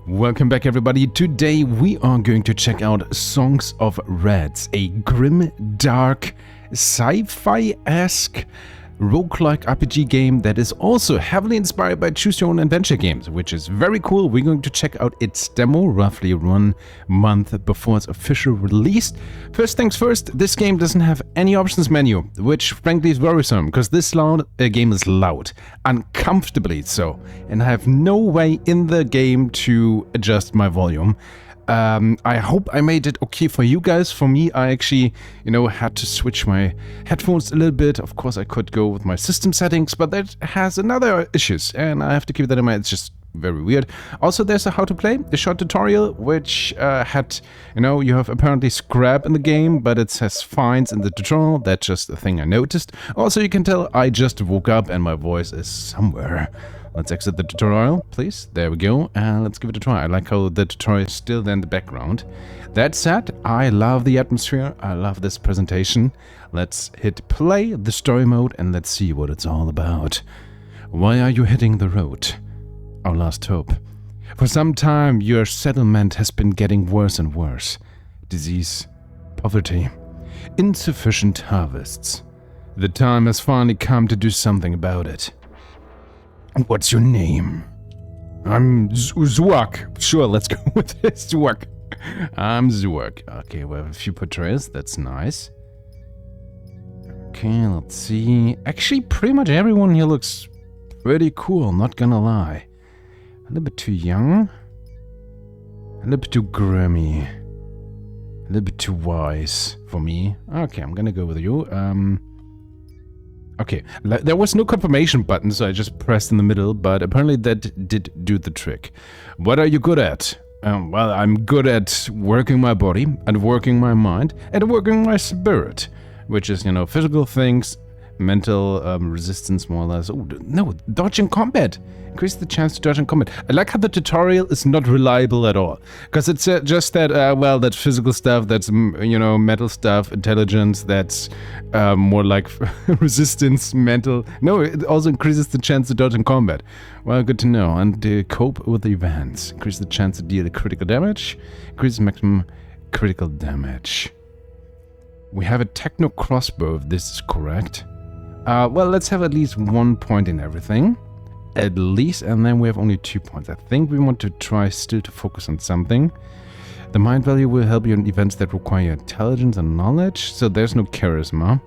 Welcome back, everybody. Today we are going to check out Songs of Reds, a grim, dark, sci-fi-esque roguelike RPG game that is also heavily inspired by Choose Your Own Adventure games, which is very cool. We're going to check out its demo roughly 1 month before its official release. First things first, this game doesn't have any options menu, which frankly is worrisome, because this game is loud, uncomfortably so, and I have no way in the game to adjust my volume. I hope I made it okay for you guys. For me, I actually, had to switch my headphones a little bit. Of course, I could go with my system settings, but that has another issues, and I have to keep that in mind. It's just very weird. Also, there's a how to play, a short tutorial, which had, you have apparently scrap in the game, but it says fines in the tutorial. That's just a thing I noticed. Also, you can tell I just woke up and my voice is somewhere. Let's exit the tutorial, please. There we go, and let's give it a try. I like how the tutorial is still there in the background. That said, I love the atmosphere. I love this presentation. Let's hit play, the story mode, and let's see what it's all about. Why are you hitting the road? Our last hope. For some time, your settlement has been getting worse and worse. Disease, poverty, insufficient harvests. The time has finally come to do something about it. What's your name? I'm Zuak. Sure, let's go with this, Zuak. I'm Zuak. Okay, we have a few portrayals. That's nice. Okay, let's see. Actually, pretty much everyone here looks pretty cool, not gonna lie. A little bit too young. A little bit too grimy. A little bit too wise for me. Okay, I'm gonna go with you. Okay, there was no confirmation button, so I just pressed in the middle, but apparently that did do the trick. What are you good at? Well, I'm good at working my body, and working my mind, and working my spirit, which is, physical things, mental resistance, more or less. Oh, no, dodge in combat. Increase the chance to dodge in combat. I like how the tutorial is not reliable at all, because it's just that, that physical stuff, that's, mental stuff, intelligence, that's more like resistance, mental. No, it also increases the chance to dodge in combat. Well, good to know. And cope with the events. Increase the chance to deal critical damage. Increase maximum critical damage. We have a techno crossbow, if this is correct. Well, let's have at least 1 point in everything. At least, and then we have only 2 points. I think we want to try still to focus on something. The mind value will help you in events that require intelligence and knowledge, so there's no charisma.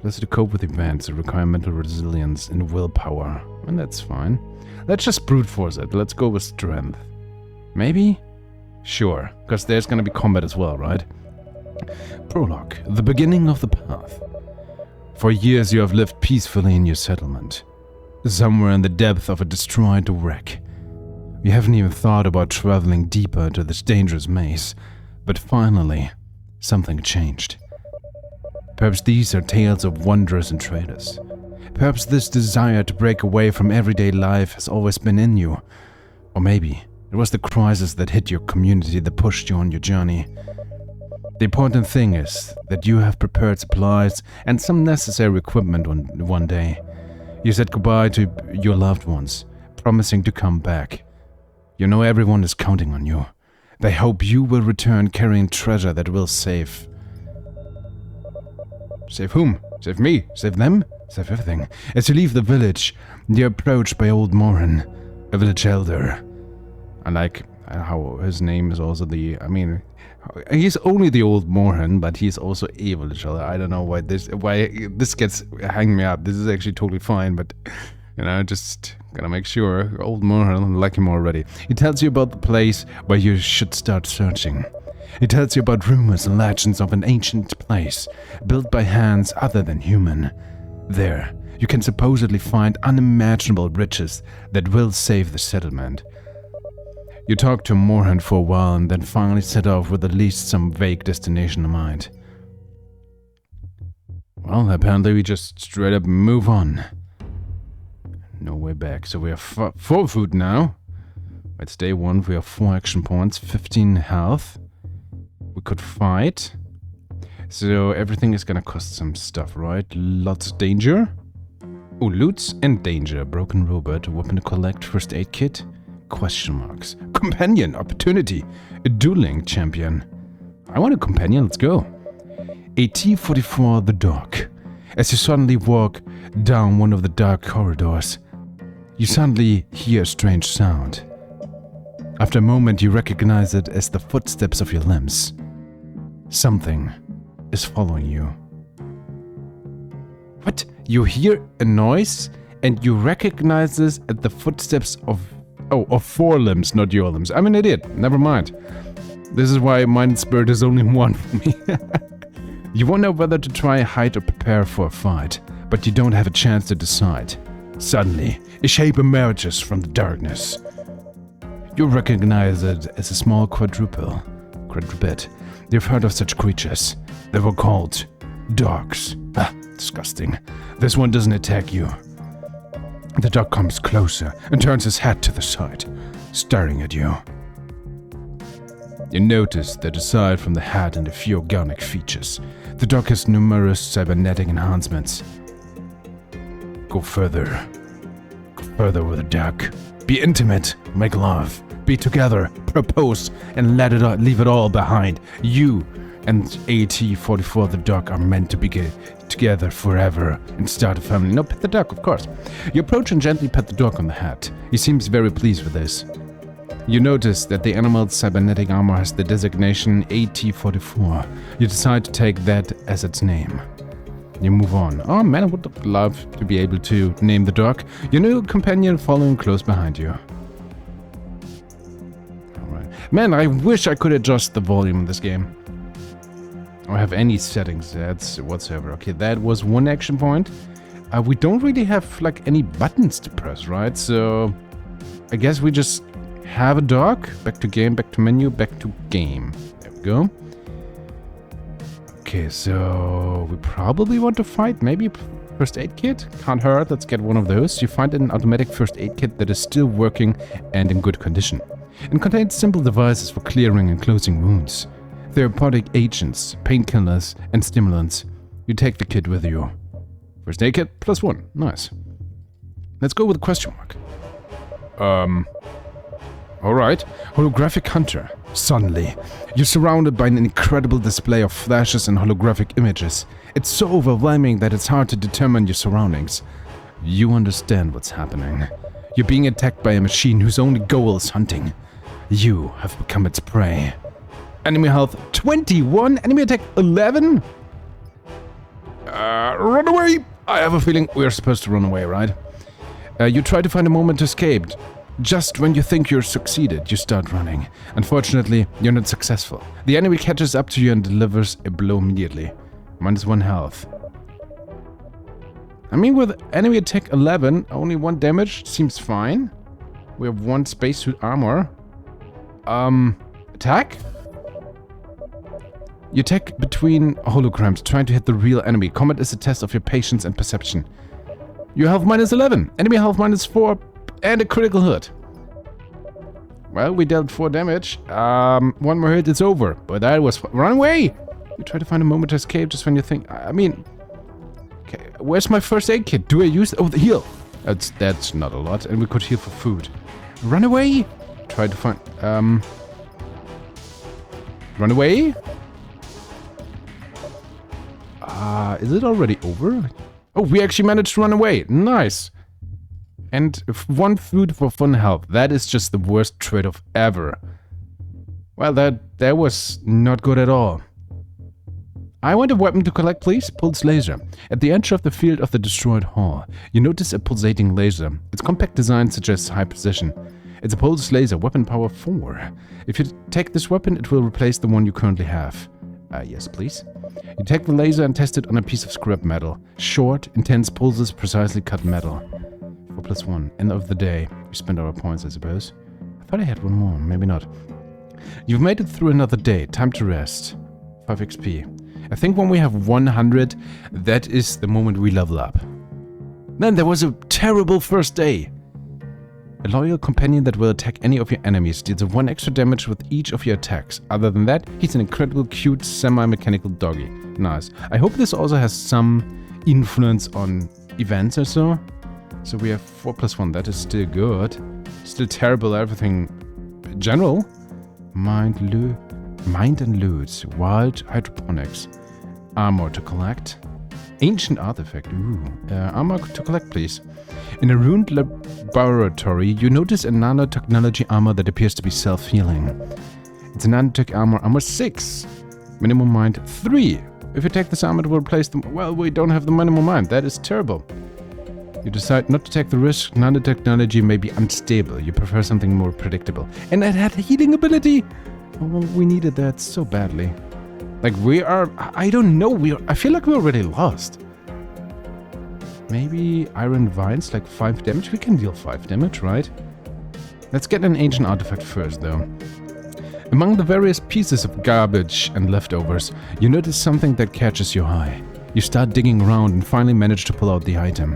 Let's cope with events that require mental resilience and willpower, and that's fine. Let's just brute force it. Let's go with strength. Maybe? Sure, because there's gonna be combat as well, right? Prologue, the beginning of the path. For years you have lived peacefully in your settlement, somewhere in the depth of a destroyed wreck. You haven't even thought about traveling deeper into this dangerous maze, but finally, something changed. Perhaps these are tales of wanderers and traders. Perhaps this desire to break away from everyday life has always been in you. Or maybe it was the crisis that hit your community that pushed you on your journey. The important thing is that you have prepared supplies and some necessary equipment one day. You said goodbye to your loved ones, promising to come back. You know everyone is counting on you. They hope you will return carrying treasure that will save... Save whom? Save me? Save them? Save everything. As you leave the village, you're approached by old Morin, a village elder. I like how his name is also he's only the old Morin, but he's also a village elder. I don't know why this gets hanging me up. This is actually totally fine, but just gotta make sure. Old Morin, I like him already. He tells you about the place where you should start searching. He tells you about rumors and legends of an ancient place built by hands other than human. There, you can supposedly find unimaginable riches that will save the settlement. You talk to Morin for a while and then finally set off with at least some vague destination in mind. Well, apparently we just straight up move on. No way back. So we have 4 food now. It's day 1. We have 4 action points, 15 health. We could fight. So everything is gonna cost some stuff, right? Lots of danger. Oh, loots and danger. Broken robot, weapon to collect, first aid kit. question marks. Companion, opportunity, a dueling champion. I want a companion, let's go. AT-44 the dog. As you suddenly walk down one of the dark corridors, you suddenly hear a strange sound. After a moment, you recognize it as the footsteps of your limbs. Something is following you. What? You hear a noise and you recognize this at the footsteps of 4 limbs, not your limbs. I'm an idiot. Never mind. This is why Mind Spirit is only 1 for me. You wonder whether to try, hide, or prepare for a fight, but you don't have a chance to decide. Suddenly, a shape emerges from the darkness. You recognize it as a small quadruped. You've heard of such creatures. They were called dogs. Ah, disgusting. This one doesn't attack you. The dog comes closer and turns his head to the side, staring at you. You notice that aside from the head and a few organic features, the dog has numerous cybernetic enhancements. Go further. Go further with the dog. Be intimate. Make love. Be together. Propose. And leave it all behind. You and AT-44 the dog are meant to be together forever and start a family. No, pet the dog, of course. You approach and gently pet the dog on the head. He seems very pleased with this. You notice that the animal's cybernetic armor has the designation AT-44. You decide to take that as its name. You move on. Oh man, I would love to be able to name the dog. Your new companion following close behind you. Alright. Man, I wish I could adjust the volume in this game. Or have any settings that's whatsoever. Okay, that was 1 action point. We don't really have like any buttons to press, right? So I guess we just have a dog. Back to game, back to menu, back to game. There we go. Okay, so we probably want to fight. Maybe first aid kit? Can't hurt. Let's get one of those. You find an automatic first aid kit that is still working and in good condition. It contains simple devices for clearing and closing wounds. Therapeutic agents, painkillers, and stimulants. You take the kit with you. First aid kit +1. Nice. Let's go with a question mark. Alright. Holographic Hunter. Suddenly, you're surrounded by an incredible display of flashes and holographic images. It's so overwhelming that it's hard to determine your surroundings. You understand what's happening. You're being attacked by a machine whose only goal is hunting. You have become its prey. Enemy health 21, enemy attack 11? Run away! I have a feeling we're supposed to run away, right? You try to find a moment to escape. Just when you think you're succeeded, you start running. Unfortunately, you're not successful. The enemy catches up to you and delivers a blow immediately. -1 health. I mean, with enemy attack 11, only 1 damage seems fine. We have 1 spacesuit armor. Attack? You attack between holograms, trying to hit the real enemy. Combat is a test of your patience and perception. You have -11, enemy health -4, and a critical hit. Well, we dealt 4 damage. 1 more hit, it's over. But that was... Run away! You try to find a moment to escape just when you think... I mean... Okay, where's my first aid kit? Do I use... Oh, the heal! That's not a lot, and we could heal for food. Run away! Try to find... Run away? Is it already over? Oh, we actually managed to run away. Nice. And 1 food for 1 health. That is just the worst trade-off ever. Well, that was not good at all. I want a weapon to collect, please. Pulse laser. At the edge of the field of the destroyed hall, you notice a pulsating laser. Its compact design suggests high precision. It's a pulse laser, weapon power 4. If you take this weapon, it will replace the one you currently have. Yes, please. You take the laser and test it on a piece of scrap metal. Short, intense pulses precisely cut metal. 4+1. End of the day. We spend our points, I suppose. I thought I had 1 more. Maybe not. You've made it through another day. Time to rest. 5 XP. I think when we have 100, that is the moment we level up. Then there was a terrible first day. A loyal companion that will attack any of your enemies deals 1 extra damage with each of your attacks. Other than that, he's an incredible, cute, semi-mechanical doggy. Nice. I hope this also has some influence on events or so. So we have 4+1. That is still good. Still terrible at everything. General? Mind and loot. Wild hydroponics. Armor to collect. Ancient artifact. Ooh. Armor to collect, please. In a ruined laboratory, you notice a nanotechnology armor that appears to be self-healing. It's a nanotech armor 6. Minimum mind 3. If you take this armor, it will replace them. Well, we don't have the minimum mind. That is terrible. You decide not to take the risk. Nanotechnology may be unstable. You prefer something more predictable. And it had a healing ability. Oh, we needed that so badly. Like, we are... I don't know. I feel like we're already lost. Maybe Iron Vines, like 5 damage? We can deal 5 damage, right? Let's get an ancient artifact first, though. Among the various pieces of garbage and leftovers, you notice something that catches your eye. You start digging around and finally manage to pull out the item.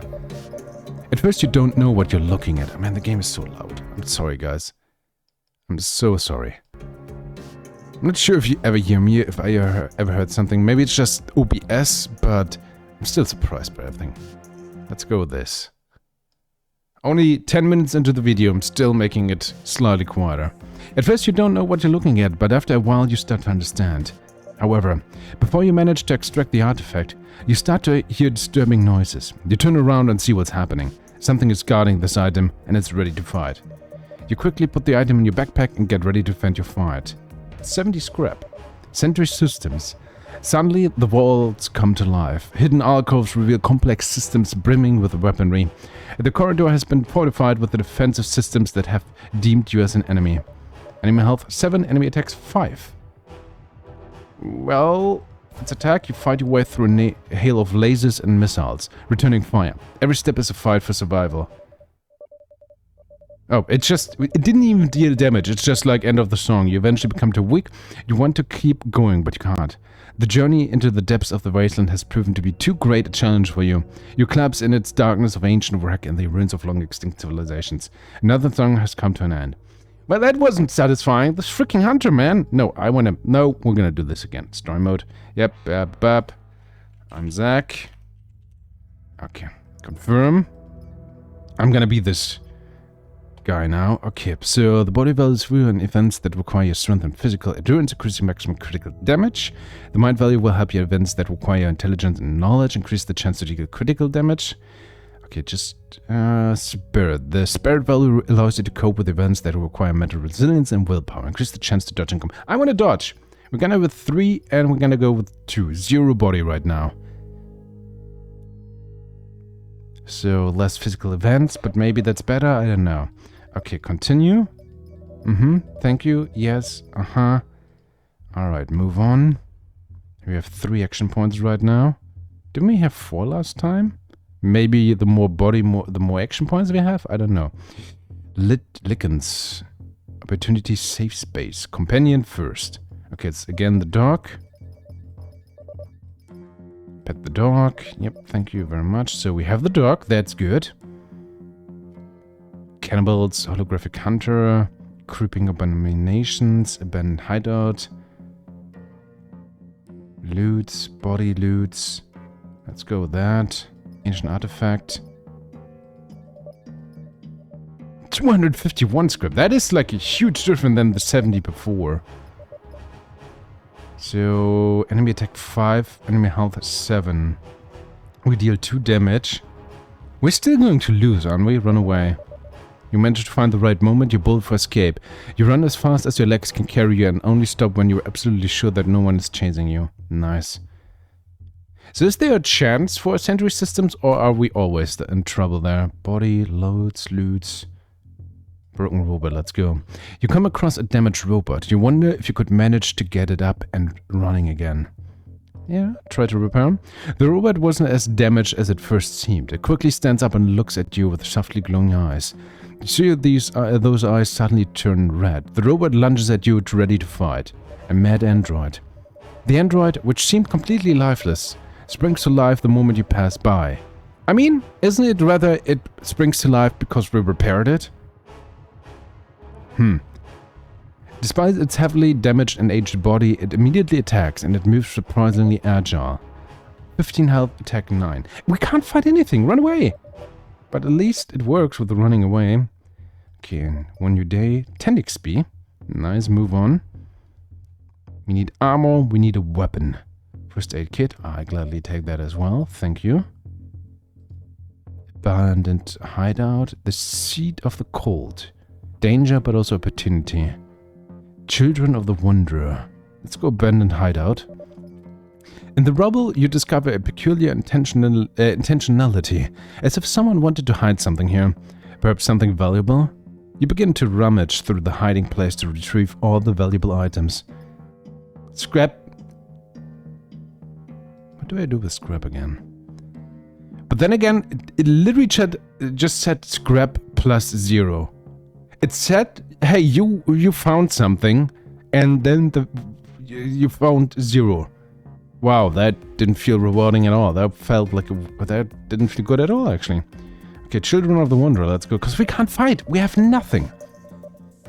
At first, you don't know what you're looking at. Man, the game is so loud. I'm sorry, guys. I'm so sorry. I'm not sure if you ever hear me, if I ever heard something. Maybe it's just OBS, but I'm still surprised by everything. Let's go with this. Only 10 minutes into the video, I'm still making it slightly quieter. At first you don't know what you're looking at, but after a while you start to understand. However, before you manage to extract the artifact, you start to hear disturbing noises. You turn around and see what's happening. Something is guarding this item and it's ready to fight. You quickly put the item in your backpack and get ready to defend your fight. 70 scrap. Sentry systems. Suddenly, the walls come to life. Hidden alcoves reveal complex systems brimming with weaponry. The corridor has been fortified with the defensive systems that have deemed you as an enemy. Enemy health 7, enemy attacks 5. Well, it's attack, you fight your way through a hail of lasers and missiles, returning fire. Every step is a fight for survival. Oh, it didn't even deal damage, it's just like end of the song. You eventually become too weak, you want to keep going, but you can't. The journey into the depths of the wasteland has proven to be too great a challenge for you. You collapse in its darkness of ancient wreck and the ruins of long extinct civilizations. Another song has come to an end. Well, that wasn't satisfying. This freaking hunter, man. No, we're gonna do this again. Story mode. Yep, I'm Zach. Okay, confirm. I'm gonna be this guy now. Okay, so the body value is ruin events that require your strength and physical endurance, increasing maximum critical damage. The mind value will help your events that require intelligence and knowledge, increase the chance to deal critical damage. Okay, just spirit. The spirit value allows you to cope with events that require mental resilience and willpower. Increase the chance to dodge and come. I want to dodge. We're gonna go with 3 and we're gonna go with 2. 0 body right now. So less physical events, but maybe that's better. I don't know. Okay, continue. Thank you. Yes. Alright, move on. We have 3 action points right now. Didn't we have 4 last time? Maybe the more body, the more action points we have? I don't know. Lichens. Opportunity safe space. Companion first. Okay, it's again the dog. Pet the dog. Yep, thank you very much. So we have the dog. That's good. Cannibals, holographic hunter, creeping abominations, abandoned hideout, loots, body loots. Let's go with that. Ancient artifact. 251 script. That is like a huge difference than the 70 before. So, enemy attack 5, enemy health 7. We deal 2 damage. We're still going to lose, aren't we? Run away. You manage to find the right moment, you bolt for escape. You run as fast as your legs can carry you and only stop when you're absolutely sure that no one is chasing you. Nice. So is there a chance for sentry systems or are we always in trouble there? Body, loads, loots. Broken robot, let's go. You come across a damaged robot. You wonder if you could manage to get it up and running again. Yeah, try to repair. The robot wasn't as damaged as it first seemed. It quickly stands up and looks at you with softly glowing eyes. You see those eyes suddenly turn red. The robot lunges at you, ready to fight. A mad android. The android, which seemed completely lifeless, springs to life the moment you pass by. I mean, isn't it rather it springs to life because we repaired it? Despite its heavily damaged and aged body, it immediately attacks and it moves surprisingly agile. 15 health, attack 9. We can't fight anything, run away! But at least it works with the running away. Okay, 1 new day, 10 XP. Nice, move on. We need armor, we need a weapon. First aid kit, I gladly take that as well, thank you. Abandoned hideout, the seat of the cold. Danger, but also opportunity. Children of the Wanderer. Let's go abandoned hideout. In the rubble, you discover a peculiar intentionality, as if someone wanted to hide something here, perhaps something valuable. You begin to rummage through the hiding place to retrieve all the valuable items. Scrap. What do I do with scrap again? But then again, it literally just said scrap plus 0. It said, hey, you found something, and then you found 0. Wow, that didn't feel rewarding at all. That felt like that didn't feel good at all, actually. Okay, Children of the Wanderer, let's go, because we can't fight. We have nothing.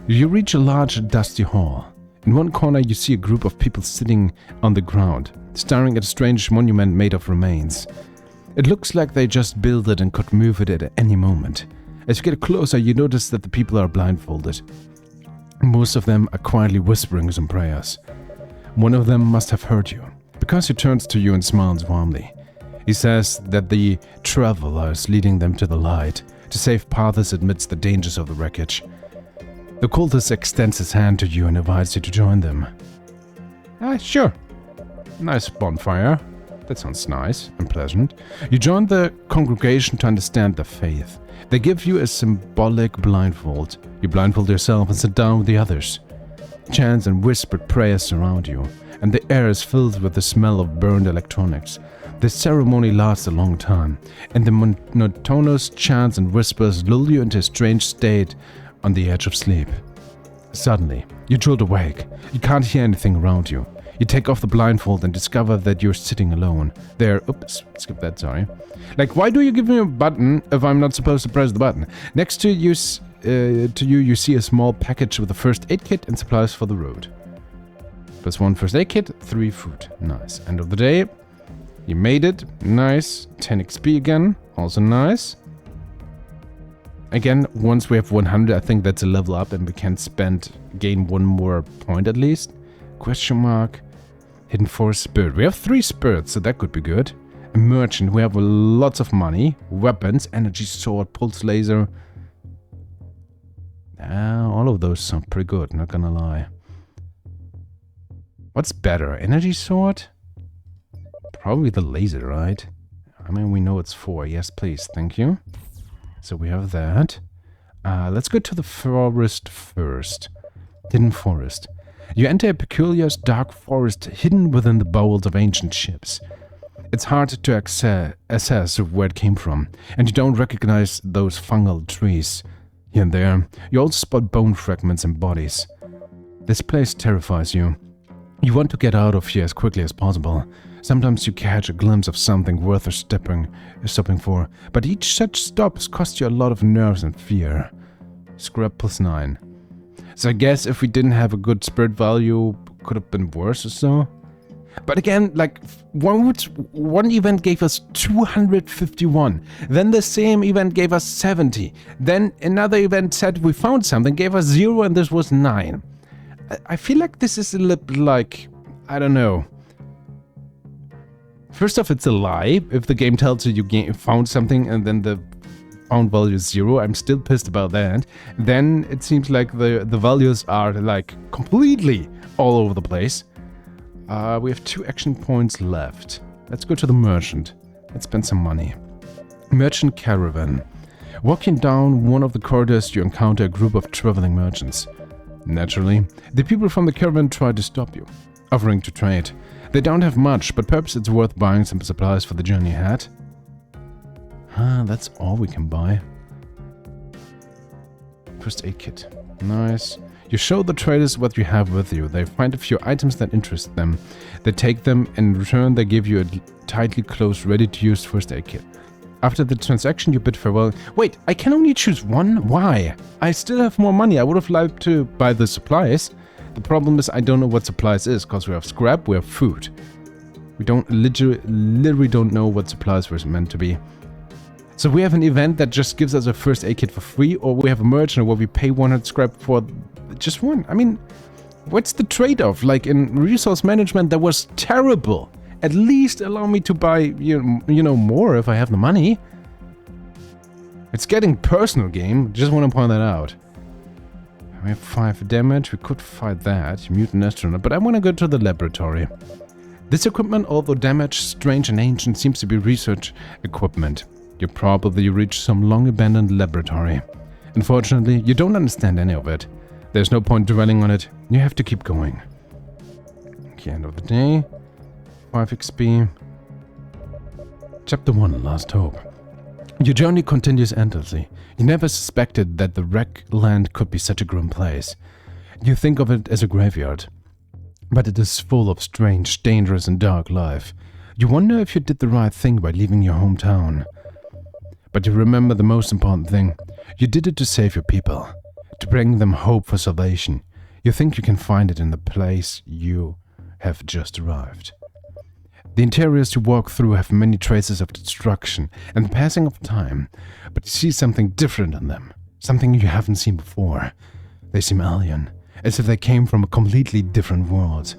You reach a large, dusty hall. In one corner, you see a group of people sitting on the ground, staring at a strange monument made of remains. It looks like they just built it and could move it at any moment. As you get closer, you notice that the people are blindfolded. Most of them are quietly whispering some prayers. One of them must have heard you, because he turns to you and smiles warmly. He says that the traveler is leading them to the light, to safe paths amidst the dangers of the wreckage. The cultist extends his hand to you and invites you to join them. Sure. Nice bonfire. That sounds nice and pleasant. You join the congregation to understand their faith. They give you a symbolic blindfold. You blindfold yourself and sit down with the others. Chants and whispered prayers surround you, and the air is filled with the smell of burned electronics. The ceremony lasts a long time, and the monotonous chants and whispers lull you into a strange state on the edge of sleep. Suddenly, you jolt awake. You can't hear anything around you. You take off the blindfold and discover that you're sitting alone. Oops, skip that, sorry. Like, why do you give me a button if I'm not supposed to press the button? Next to you, you see a small package with a first aid kit and supplies for the road. +1 first aid kit, 3 food. Nice. End of the day. You made it. Nice. 10 XP again. Also nice. Again, once we have 100, I think that's a level up and we can gain 1 more point at least. Question mark. Hidden Forest Spirit. We have 3 spirits, so that could be good. A merchant. We have lots of money. Weapons. Energy sword. Pulse laser. All of those sound pretty good, not gonna lie. What's better? Energy sword? Probably the laser, right? I mean, we know it's 4. Yes, please. Thank you. So we have that. Let's go to the forest first. Hidden Forest. You enter a peculiar dark forest hidden within the bowels of ancient ships. It's hard to assess where it came from, and you don't recognize those fungal trees. Here and there, you also spot bone fragments and bodies. This place terrifies you. You want to get out of here as quickly as possible. Sometimes you catch a glimpse of something worth stopping for, but each such stop costs you a lot of nerves and fear. Scrap +9. So I guess if we didn't have a good spirit value, could have been worse or so. But again, like, one event gave us 251. Then the same event gave us 70. Then another event said we found something, gave us 0, and this was 9. I feel like this is a little bit like, I don't know. First off, it's a lie. If the game tells you you found something and then the found value is 0, I'm still pissed about that. Then it seems like the values are like completely all over the place. We have 2 action points left. Let's go to the merchant. Let's spend some money. Merchant caravan. Walking down one of the corridors, you encounter a group of traveling merchants. Naturally, the people from the caravan try to stop you, offering to trade. They don't have much, but perhaps it's worth buying some supplies for the journey ahead. That's all we can buy. First aid kit. Nice. You show the traders what you have with you. They find a few items that interest them. They take them, and in return they give you a tightly closed, ready-to-use first aid kit. After the transaction, you bid farewell. Wait, I can only choose one? Why? I still have more money. I would have liked to buy the supplies. The problem is I don't know what supplies is, because we have scrap, we have food. We don't literally don't know what supplies were meant to be. So we have an event that just gives us a first aid kit for free, or we have a merchant where we pay 100 scrap for just one. I mean, what's the trade-off? Like in resource management, that was terrible. At least allow me to buy, you know, more if I have the money. It's getting personal, game. Just want to point that out. We have 5 damage. We could fight that. Mutant astronaut. But I want to go to the laboratory. This equipment, although damaged, strange and ancient, seems to be research equipment. You probably reached some long-abandoned laboratory. Unfortunately, you don't understand any of it. There's no point dwelling on it. You have to keep going. Okay, end of the day. 5 XP. Chapter 1, Last Hope. Your journey continues endlessly. You never suspected that the wreck land could be such a grim place. You think of it as a graveyard. But it is full of strange, dangerous and dark life. You wonder if you did the right thing by leaving your hometown. But you remember the most important thing. You did it to save your people. To bring them hope for salvation. You think you can find it in the place you have just arrived. The interiors you walk through have many traces of destruction and the passing of time, but you see something different in them, something you haven't seen before. They seem alien, as if they came from a completely different world.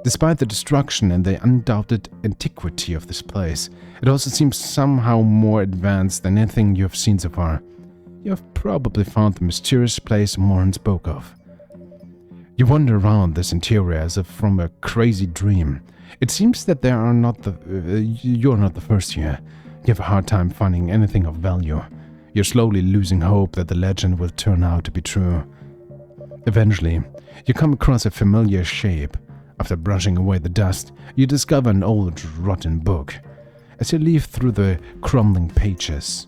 Despite the destruction and the undoubted antiquity of this place, it also seems somehow more advanced than anything you have seen so far. You have probably found the mysterious place Moran spoke of. You wander around this interior as if from a crazy dream. It seems that you're not the first here. You have a hard time finding anything of value. You're slowly losing hope that the legend will turn out to be true. Eventually, you come across a familiar shape. After brushing away the dust, you discover an old, rotten book. As you leaf through the crumbling pages,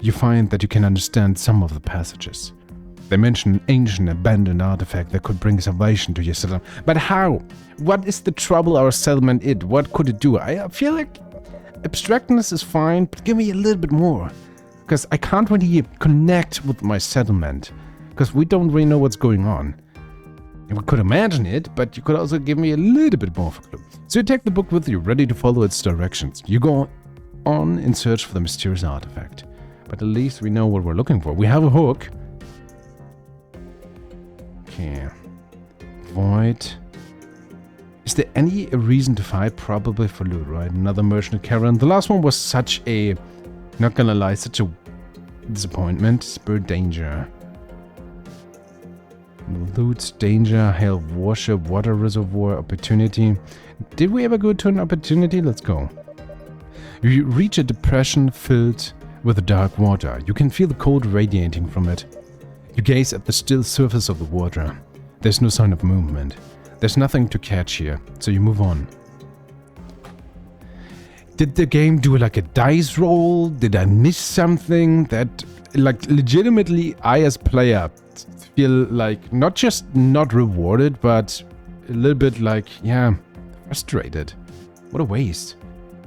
you find that you can understand some of the passages. They mention an ancient, abandoned artifact that could bring salvation to your settlement. But how? What is the trouble our settlement in? What could it do? I feel like abstractness is fine, but give me a little bit more. Because I can't really connect with my settlement. Because we don't really know what's going on. We could imagine it, but you could also give me a little bit more of a clue. So you take the book with you, ready to follow its directions. You go on in search for the mysterious artifact. But at least we know what we're looking for. We have a hook. Okay. Void. Is there any reason to fight? Probably for loot, right? Another merchant caravan. The last one was such a... Not gonna lie, such a disappointment. Spirit danger. Loot, danger, hail of worship, water reservoir, opportunity. Did we ever go to an opportunity? Let's go. You reach a depression filled with dark water. You can feel the cold radiating from it. You gaze at the still surface of the water. There's no sign of movement. There's nothing to catch here, so you move on. Did the game do like a dice roll? Did I miss something that, like, legitimately I as player feel like not just not rewarded, but a little bit like, yeah, frustrated. What a waste.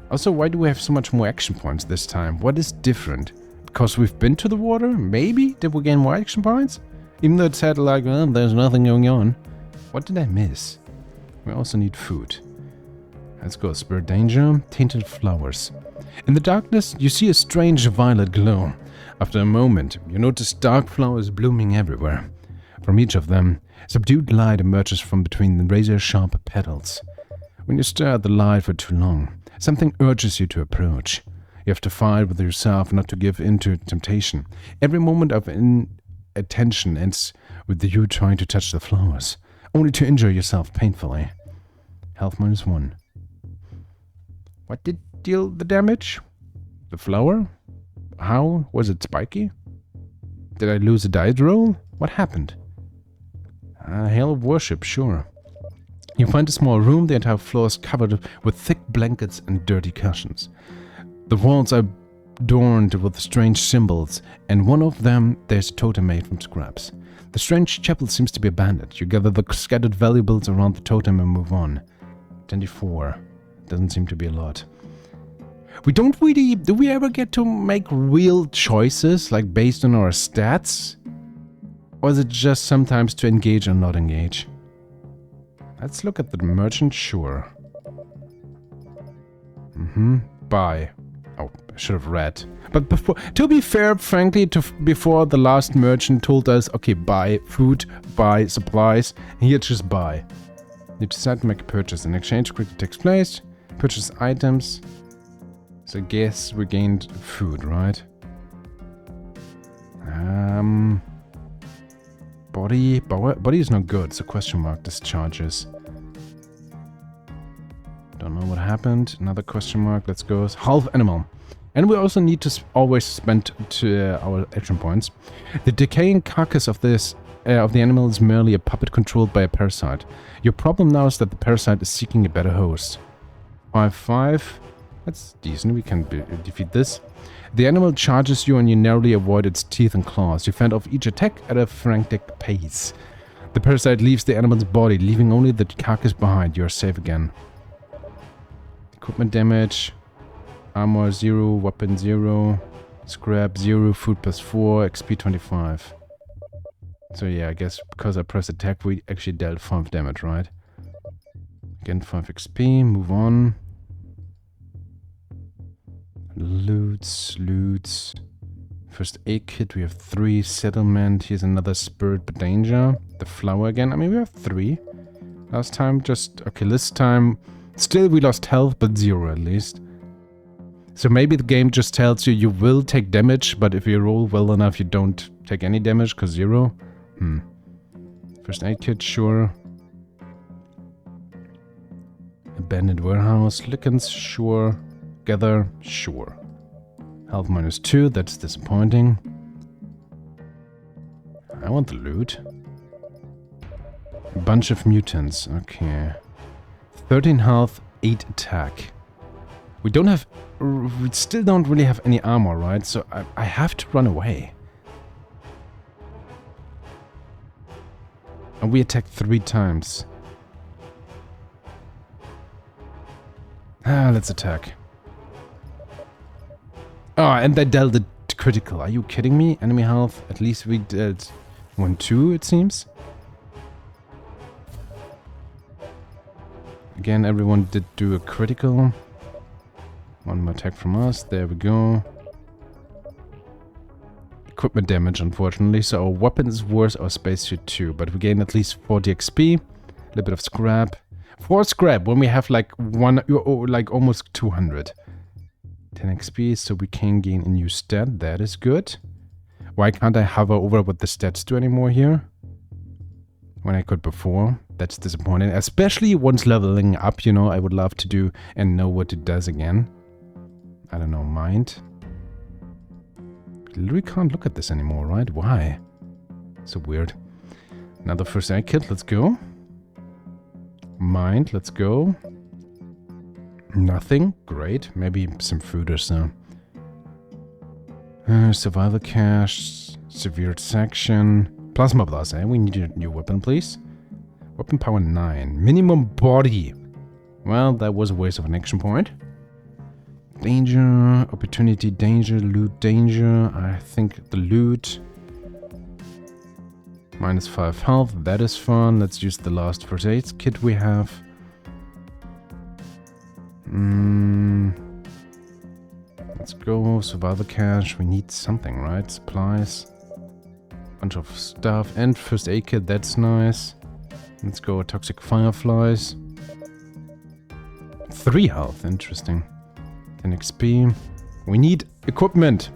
Also, why do we have so much more action points this time? What is different? Because we've been to the water? Maybe? Did we gain more action points? Even though it said like, well, there's nothing going on. What did I miss? We also need food. Let's go. Spirit danger. Tainted flowers. In the darkness, you see a strange violet glow. After a moment, you notice dark flowers blooming everywhere. From each of them, subdued light emerges from between the razor-sharp petals. When you stare at the light for too long, something urges you to approach. You have to fight with yourself not to give in to temptation. Every moment of inattention ends with you trying to touch the flowers, only to injure yourself painfully. Health -1. What did deal the damage? The flower? How? Was it spiky? Did I lose a dice roll? What happened? Hail of worship, sure. You find a small room. The entire floor is covered with thick blankets and dirty cushions. The walls are adorned with strange symbols, and one of them there's a totem made from scraps. The strange chapel seems to be abandoned. You gather the scattered valuables around the totem and move on. 24. Doesn't seem to be a lot. We don't really... Do we ever get to make real choices, like based on our stats? Or is it just sometimes to engage or not engage? Let's look at the merchant, sure. Buy. Oh, I should have read. But before, to be fair, frankly, before the last merchant told us, okay, buy food, buy supplies, here just buy. You decide to make a purchase. An exchange quickly takes place. Purchase items. So I guess we gained food, right? Body is not good, so question mark discharges. Don't know what happened. Another question mark. Let's go. Half animal. And we also need to always spend our action points. The decaying carcass of the animal is merely a puppet controlled by a parasite. Your problem now is that the parasite is seeking a better host. 5-5. That's decent. We can defeat this. The animal charges you and you narrowly avoid its teeth and claws. You fend off each attack at a frantic pace. The parasite leaves the animal's body, leaving only the carcass behind. You are safe again. Equipment damage. Armor 0, weapon 0, scrap 0, food +4, XP 25. So yeah, I guess because I pressed attack, we actually dealt 5 damage, right? Again, 5 XP, move on. Loots. First aid kit, we have 3. Settlement, here's another spirit but danger. The flower again, I mean we have 3. Last time okay, this time, still we lost health, but 0 at least. So maybe the game just tells you you will take damage, but if you roll well enough you don't take any damage, because 0. First aid kit, sure. Abandoned warehouse, Lickens, sure. Gather, sure. Health -2, that's disappointing. I want the loot. A bunch of mutants, okay. 13 health, 8 attack. We still don't really have any armor, right? So I have to run away. And we attacked 3 times. Let's attack. Oh, and they dealt it critical. Are you kidding me? Enemy health, at least we did 1-2, it seems. Again, everyone did do a critical. One more attack from us. There we go. Equipment damage, unfortunately. So our weapon is worse, our spacesuit too. But we gain at least 40 XP. A little bit of scrap. 4 scrap when we have like almost 200. 10 XP, so we can gain a new stat. That is good. Why can't I hover over what the stats do anymore here? When I could before. That's disappointing. Especially once leveling up, you know, I would love to do and know what it does again. I don't know, mind. Literally can't look at this anymore, right? Why? So weird. Another first aid kit, let's go. Mind, let's go. Nothing, great. Maybe some food or so. Survival cache, severe section. Plasma blast, eh? We need a new weapon, please. Weapon power 9. Minimum body. Well, that was a waste of an action point. Danger, opportunity, danger, loot, danger. I think the loot. -5 health, that is fun. Let's use the last first aid kit we have. Let's go. Survival cache. We need something, right? Supplies. Bunch of stuff. And first aid kit, that's nice. Let's go. Toxic fireflies. 3 health, interesting. 10 XP. We need equipment.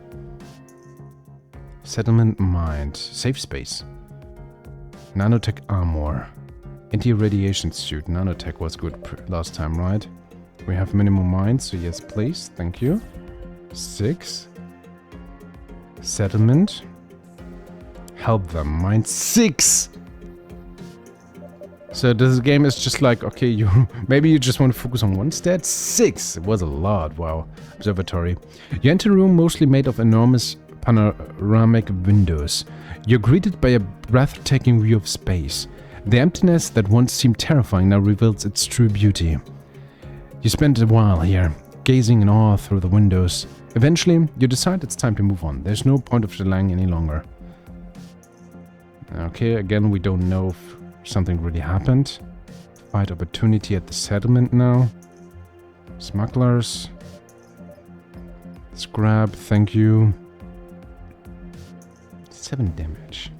Settlement mind. Safe space. Nanotech armor. Anti-radiation suit. Nanotech was good last time, right? We have minimum mines, so yes, please. Thank you. 6. Settlement. Help them. Mine 6! So this game is just like, okay, maybe you just want to focus on one stat. 6! It was a lot, wow. Observatory. You enter a room mostly made of enormous panoramic windows. You're greeted by a breathtaking view of space. The emptiness that once seemed terrifying now reveals its true beauty. You spend a while here, gazing in awe through the windows. Eventually, you decide it's time to move on. There's no point of delaying any longer. Okay, again, we don't know if something really happened. Fight opportunity at the settlement now. Smugglers. Scrap, thank you. 7 damage.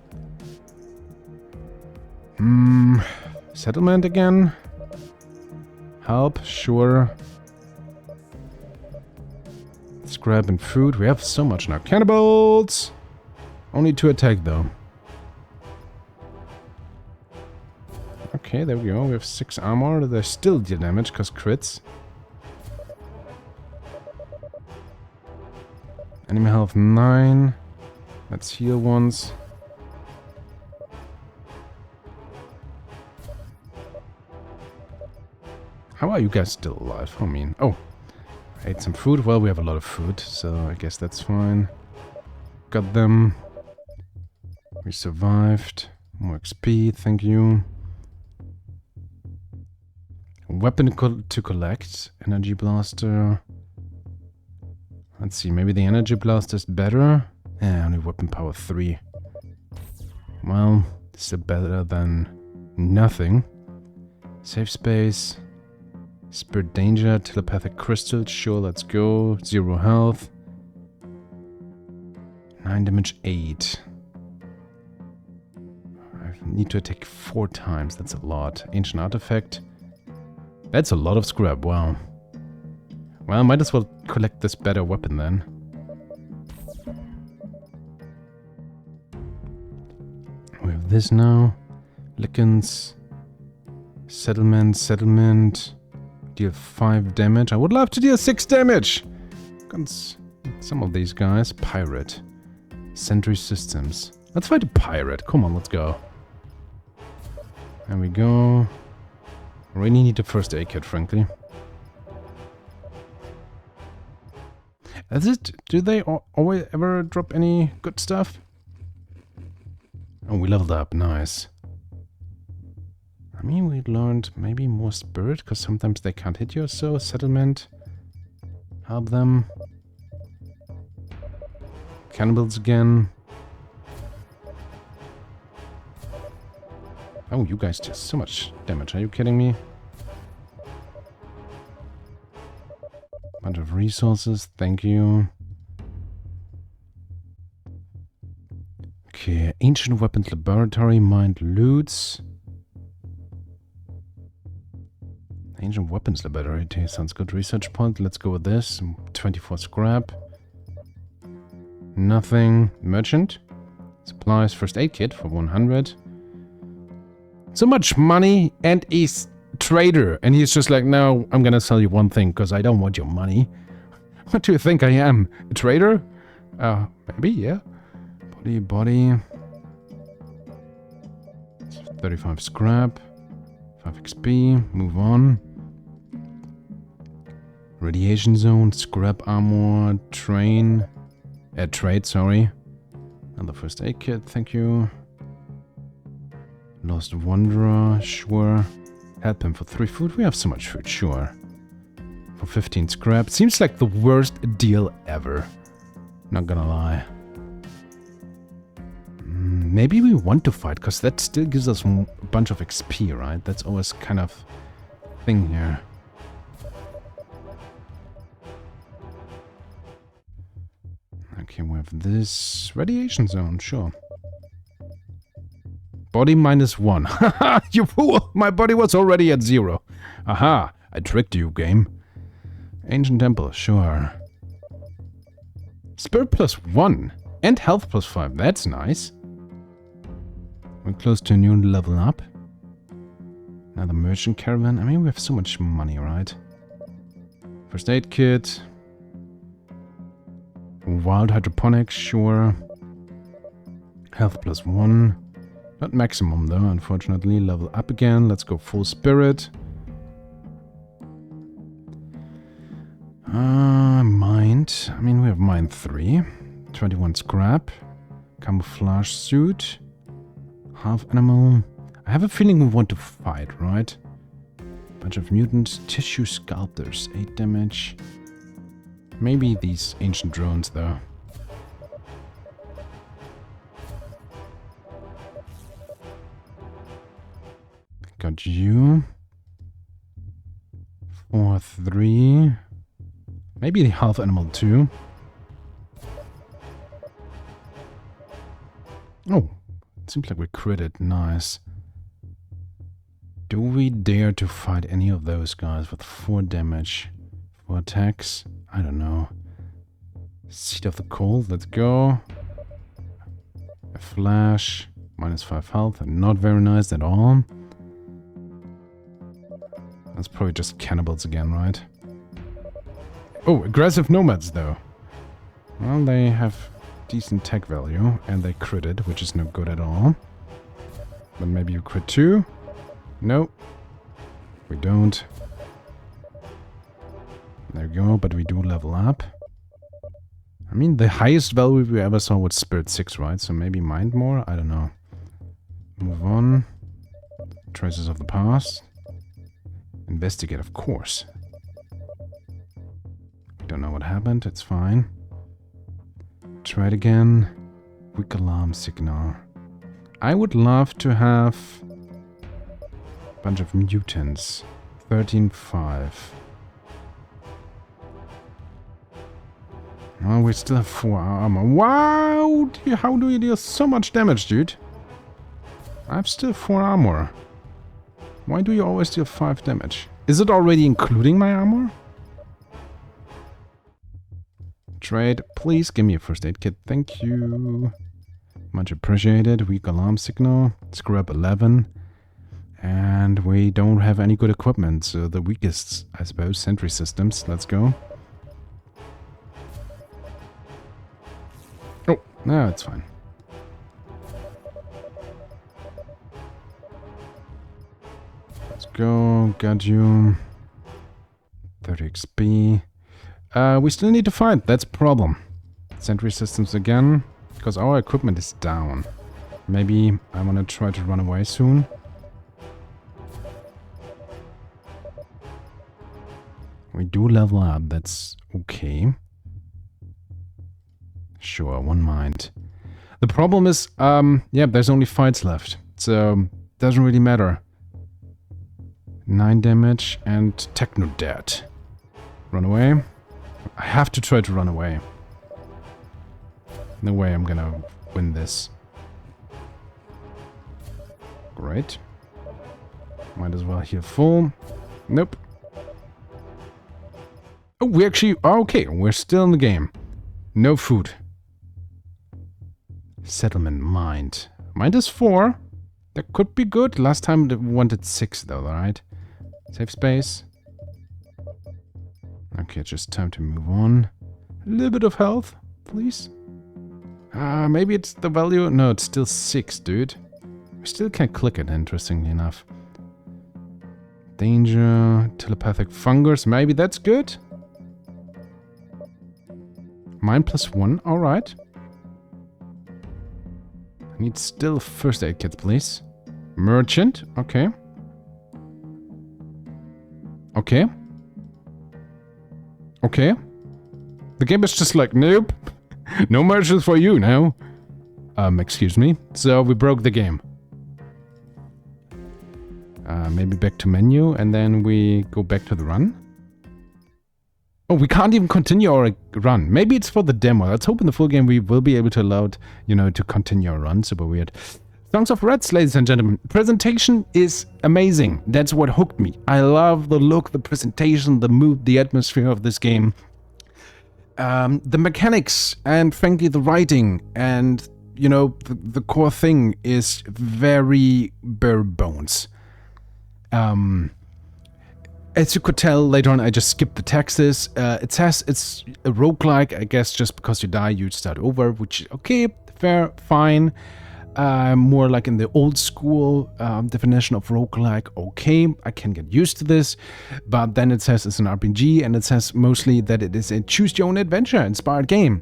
Settlement again? Help, sure. Scrap and food. We have so much now. Cannibals! Only 2 attack though. Okay, there we go. We have 6 armor. They still deal damage because crits. Enemy health 9. Let's heal once. How are you guys still alive? I mean, oh, I ate some food. Well, we have a lot of food, so I guess that's fine. Got them. We survived. More XP, thank you. Weapon to collect. Energy blaster. Let's see, maybe the energy blaster is better. Yeah, only weapon power 3. Well, still better than nothing. Safe space. Spirit danger, telepathic crystal, sure, let's go. 0 health. 9 damage, 8. I need to attack 4 times, that's a lot. Ancient artifact. That's a lot of scrap, wow. Well, I might as well collect this better weapon then. We have this now. Lickens. Settlement. Deal 5 damage. I would love to deal 6 damage! Guns. Some of these guys. Pirate. Sentry systems. Let's fight a pirate. Come on, let's go. There we go. Really need a first aid kit, frankly. Is it? Do they always ever drop any good stuff? Oh, we leveled up. Nice. I mean, we learned maybe more spirit, because sometimes they can't hit you, so settlement. Help them. Cannibals again. Oh, you guys do so much damage. Are you kidding me? Bunch of resources. Thank you. Okay, ancient weapons laboratory. Mined loots. Ancient weapons laboratory sounds good. Research point. Let's go with this. 24 scrap. Nothing. Merchant. Supplies. First aid kit for 100. So much money, and he's trader. And he's just like, no, I'm gonna sell you one thing because I don't want your money. What do you think I am? A trader? Maybe, yeah. Body. 35 scrap. 5 XP. Move on. Radiation zone, scrap armor, trade, sorry. And the first aid kit, thank you. Lost Wanderer, sure. Help him for 3 food. We have so much food, sure. For 15 scrap. Seems like the worst deal ever. Not gonna lie. Maybe we want to fight, because that still gives us a bunch of XP, right? That's always kind of thing here. Okay, we have this radiation zone, sure. Body -1. Haha, you fool! My body was already at 0. Aha, I tricked you, game. Ancient temple, sure. Spirit +1 and health +5, that's nice. We're close to a new level up. Another merchant caravan. I mean, we have so much money, right? First aid kit. Wild hydroponics, sure. Health +1. Not maximum though, unfortunately. Level up again. Let's go full spirit. Mind. I mean, we have mind 3. 21 scrap. Camouflage suit. Half animal. I have a feeling we want to fight, right? Bunch of mutants. Tissue sculptors. 8 damage. Maybe these ancient drones, though. Got you. 4-3. Maybe the half animal too. Oh, it seems like we critted. Nice. Do we dare to fight any of those guys with 4 damage? 4 attacks? I don't know. Seed of the Cold, let's go. A flash. -5 health. Not very nice at all. That's probably just cannibals again, right? Oh, aggressive nomads though. Well, they have decent tech value, and they critted, which is no good at all. But maybe you crit too? No. We don't. There we go, but we do level up. I mean, the highest value we ever saw was Spirit 6, right? So maybe Mind more? I don't know. Move on. Traces of the past. Investigate, of course. We don't know what happened, it's fine. Try it again. Weak alarm signal. I would love to have a bunch of mutants. 13-5. Oh, we still have 4 armor. Wow! How do you deal so much damage, dude? I have still 4 armor. Why do you always deal 5 damage? Is it already including my armor? Trade. Please give me a first aid kit. Thank you. Much appreciated. Weak alarm signal. Scrub 11. And we don't have any good equipment. So the weakest, I suppose, sentry systems. Let's go. Oh, no, it's fine. Let's go. Got you. 30 XP. We still need to fight. That's a problem. Sentry systems again. Because our equipment is down. Maybe I want to try to run away soon. We do level up. That's okay. Sure, one mind. The problem is, yeah, there's only fights left. So, doesn't really matter. 9 damage and Techno dead. Run away. I have to try to run away. No way I'm gonna win this. Great. Might as well heal full. Nope. Oh, we actually... okay, we're still in the game. No food. Settlement Mind. Mind is 4. That could be good. Last time it wanted 6 though, right? Save space. Okay, just time to move on. A little bit of health, please. Maybe it's the value. No, it's still 6, dude. We still can't click it, interestingly enough. Danger, telepathic fungus. Maybe that's good. Mind +1, alright. I need still first aid kits, please. Merchant, okay. Okay. Okay. The game is just like, nope. No merchants for you now. Excuse me. So we broke the game. Maybe back to menu and then we go back to the run. Oh, we can't even continue our run. Maybe it's for the demo. Let's hope in the full game we will be able to allow it, you know, to continue our run. Super weird. Songs of Reds, ladies and gentlemen. Presentation is amazing. That's what hooked me. I love the look, the presentation, the mood, the atmosphere of this game. The mechanics and frankly the writing and, you know, the core thing is very bare bones. As you could tell later on, I just skipped the texts. It says it's a roguelike, I guess just because you die, you start over, which, okay, fair, fine. More like in the old school definition of roguelike, okay, I can get used to this. But then it says it's an RPG, and it says mostly that it is a choose-your-own-adventure inspired game.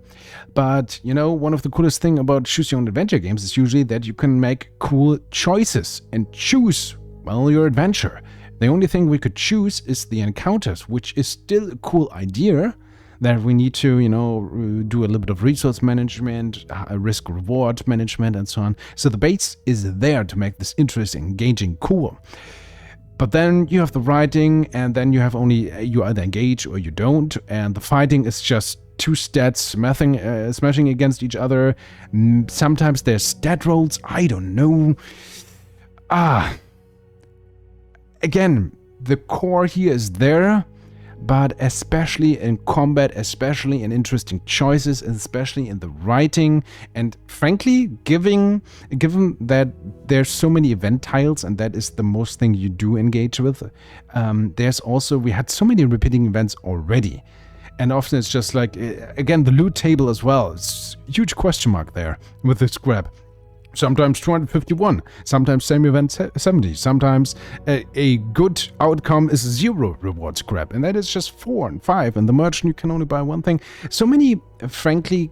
But, you know, one of the coolest thing about choose-your-own-adventure games is usually that you can make cool choices and choose, well, your adventure. The only thing we could choose is the encounters, which is still a cool idea that we need to, you know, do a little bit of resource management, risk-reward management, and so on. So the base is there to make this interesting, engaging, cool. But then you have the writing, and then you have only, you either engage or you don't, and the fighting is just two stats smashing against each other. Sometimes there's stat rolls. I don't know. Again, the core here is there, but especially in combat, especially in interesting choices, and especially in the writing, and frankly, given that there's so many event tiles, and that is the most thing you do engage with, we had so many repeating events already. And often it's just like, again, the loot table as well. It's a huge question mark there with this grab. Sometimes 251, sometimes same event 70, sometimes a good outcome is 0 rewards grab, and that is just 4 and 5, and the merchant you can only buy one thing. So many, frankly,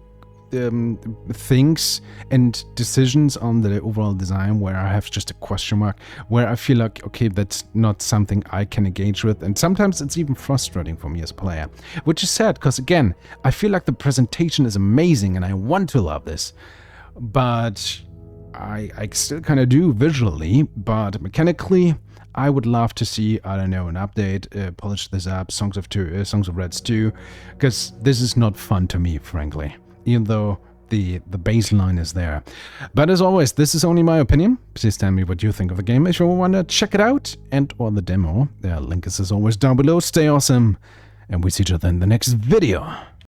things and decisions on the overall design where I have just a question mark, where I feel like, okay, that's not something I can engage with, and sometimes it's even frustrating for me as a player, which is sad, because again, I feel like the presentation is amazing and I want to love this, but I still kind of do visually, but mechanically, I would love to see, I don't know, an update, polish this up, Songs of Reds 2, because this is not fun to me, frankly, even though the baseline is there. But as always, this is only my opinion. Please tell me what you think of the game if you want to check it out, and or the demo. The link is as always down below. Stay awesome, and we see each other in the next video.